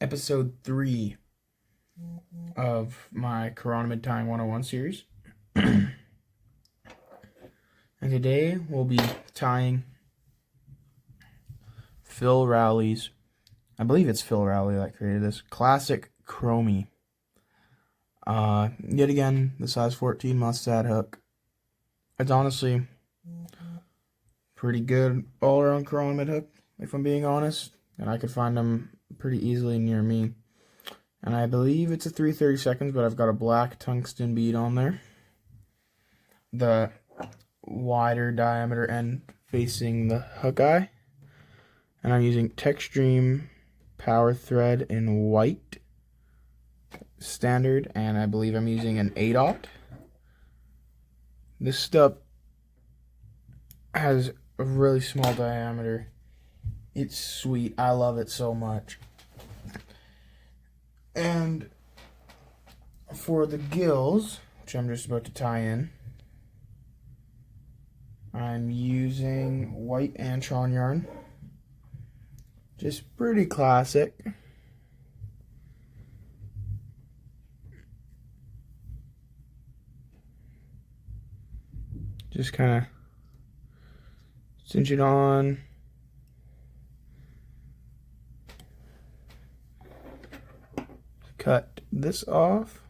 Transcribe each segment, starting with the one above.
Episode 3 of my chironomid tying 101 series. And today we'll be tying Phil Rowleys, I believe it's Phil Rowley that created this, classic Chromie. Yet again, the size 14 mustad hook. It's honestly pretty good all-around chironomid hook, if I'm being honest. And I could find them pretty easily near me. And I believe it's a 3/32, but I've got a black tungsten bead on there. The wider diameter end facing the hook eye. And I'm using Textreme power thread in white standard, and I believe I'm using an 8/0. This stub has a really small diameter. It's sweet. I love it so much. And for the gills, which I'm just about to tie in, I'm using white Antron yarn. Just pretty classic. Just kind of cinch it on. Cut this off.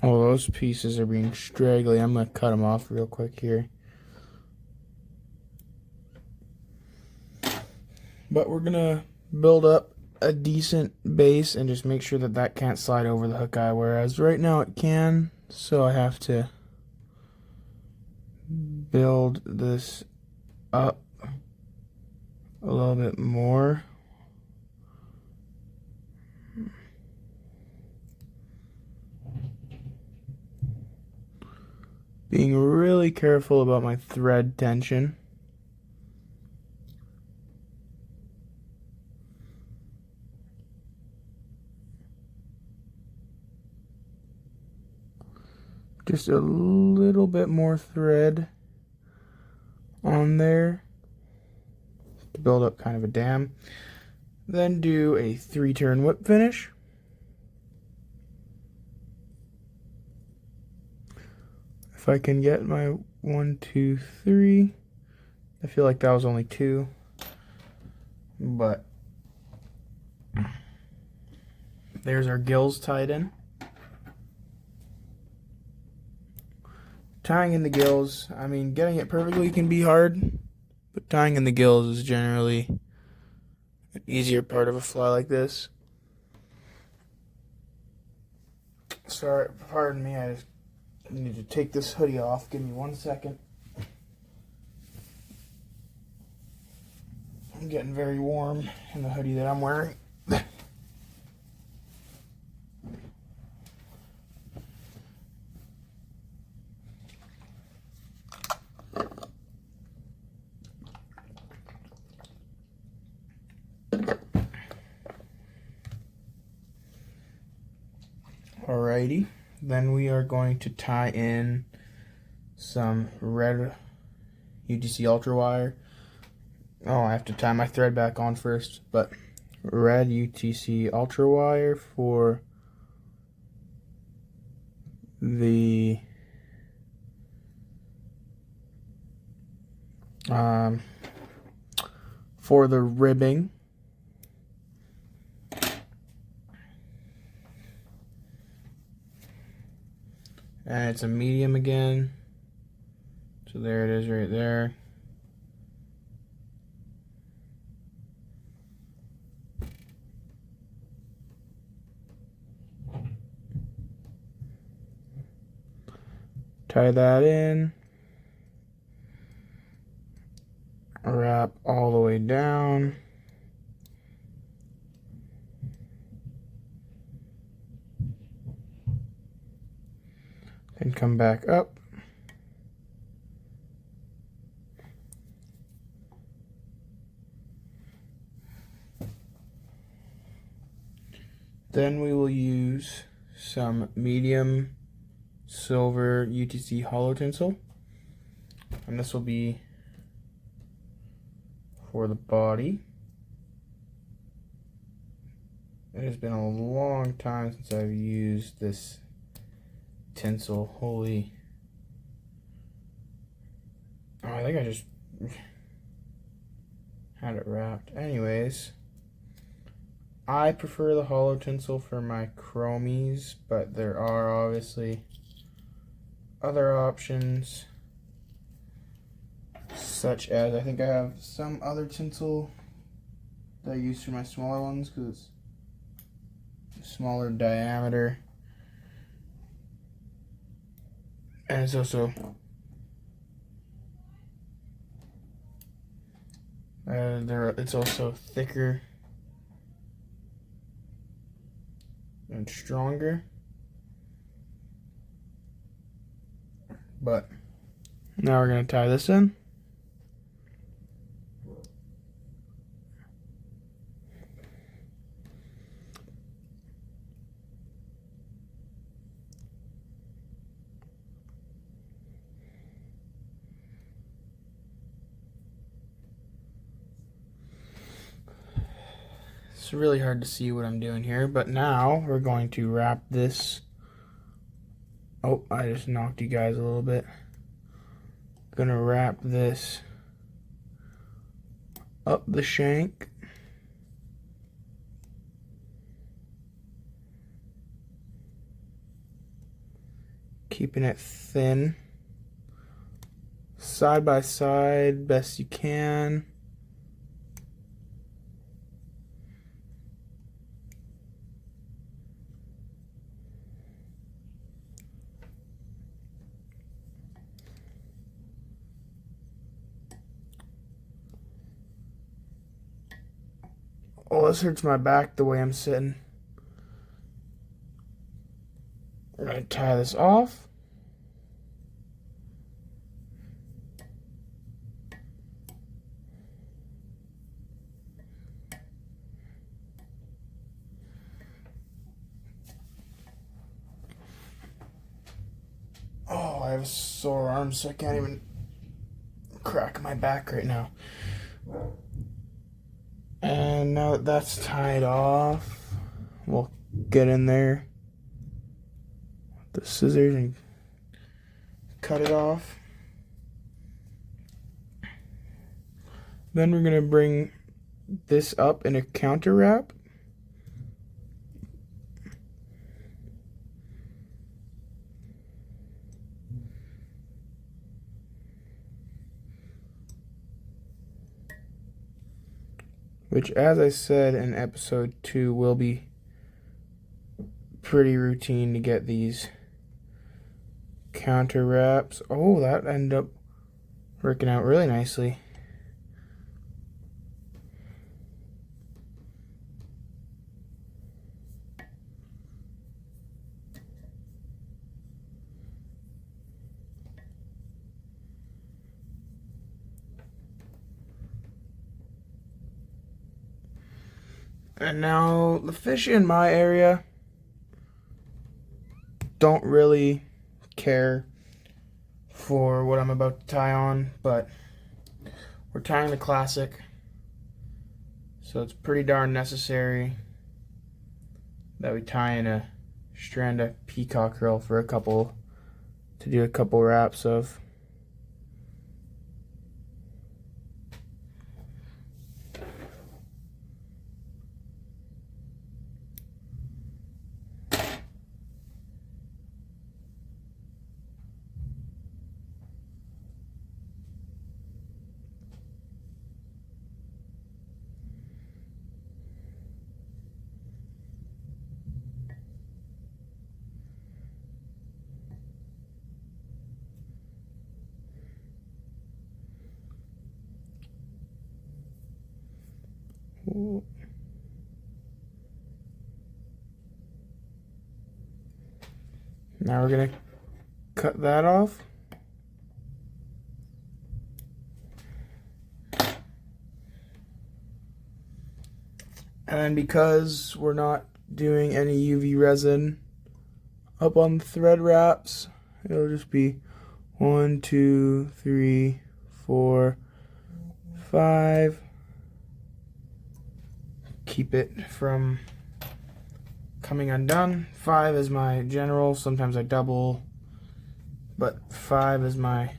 Oh, those pieces are being straggly. I'm going to cut them off real quick here. But we're going to build up a decent base and just make sure that that can't slide over the hook eye, whereas right now it can, so I have to build this up a little bit more. Being really careful about my thread tension. Just a little bit more thread on there to build up kind of a dam. Then do a 3-turn whip finish. If I can get my 1, 2, 3. I feel like that was only 2. But there's our gills tied in. Tying in the gills, I mean, getting it perfectly can be hard, but tying in the gills is generally an easier part of a fly like this. Sorry, pardon me, I just need to take this hoodie off. Give me 1 second. I'm getting very warm in the hoodie that I'm wearing. Alrighty, then we are going to tie in some red UTC Ultra wire. Oh, I have to tie my thread back on first, but red UTC Ultra wire for the ribbing. And it's a medium again. So there it is right there. Tie that in. Wrap all the way down. come back up. Then we will use some medium silver UTC hollow tinsel, and this will be for the body. It has been a long time since I've used this tinsel. Holy. Oh, I think I just had it wrapped. Anyways, I prefer the hollow tinsel for my chromies, but there are obviously other options, such as I think I have some other tinsel that I use for my smaller ones because it's smaller diameter, and it's also it's also thicker and stronger. But now we're going to tie this in. It's really hard to see what I'm doing here, but now we're going to wrap this. Oh, I just knocked you guys a little bit. Gonna wrap this up the shank. Keeping it thin. Side by side, best you can. Oh, this hurts my back the way I'm sitting. We're going to tie this off. Oh, I have sore arms, so I can't even crack my back right now. And now that that's tied off, we'll get in there with the scissors and cut it off. Then we're going to bring this up in a counter wrap. Which, as I said in episode 2, will be pretty routine to get these counter wraps. Oh, that ended up working out really nicely. And now the fish in my area don't really care for what I'm about to tie on, but we're tying the classic, so it's pretty darn necessary that we tie in a strand of peacock herl for to do a couple wraps of. Ooh. Now we're gonna cut that off. And because we're not doing any UV resin up on the thread wraps, it'll just be 1, 2, 3, 4, 5. Keep it from coming undone. 5 is my general. Sometimes I double, but 5 is my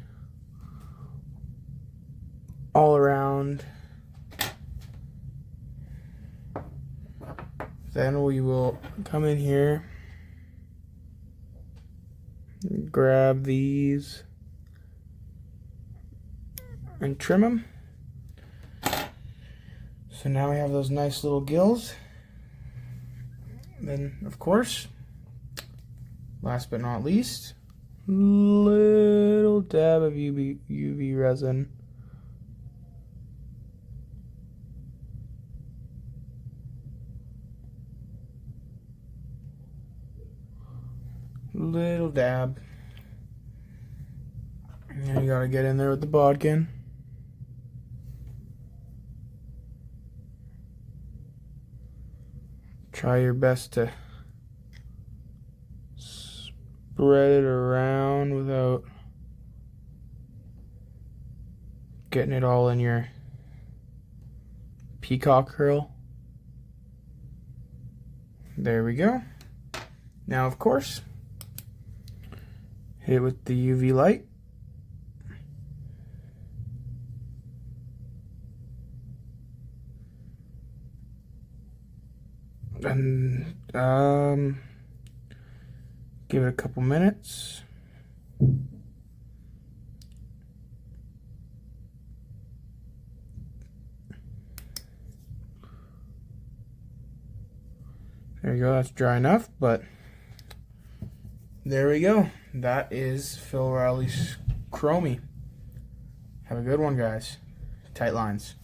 all around. Then we will come in here, grab these, and trim them. So now we have those nice little gills. Then, of course, last but not least, little dab of UV resin. Little dab. And you gotta get in there with the bodkin. Try your best to spread it around without getting it all in your peacock curl. There we go. Now, of course, hit it with the UV light. And give it a couple minutes. There you go, that's dry enough, but there we go. That is Phil Rowleys Chromie. Have a good one, guys. Tight lines.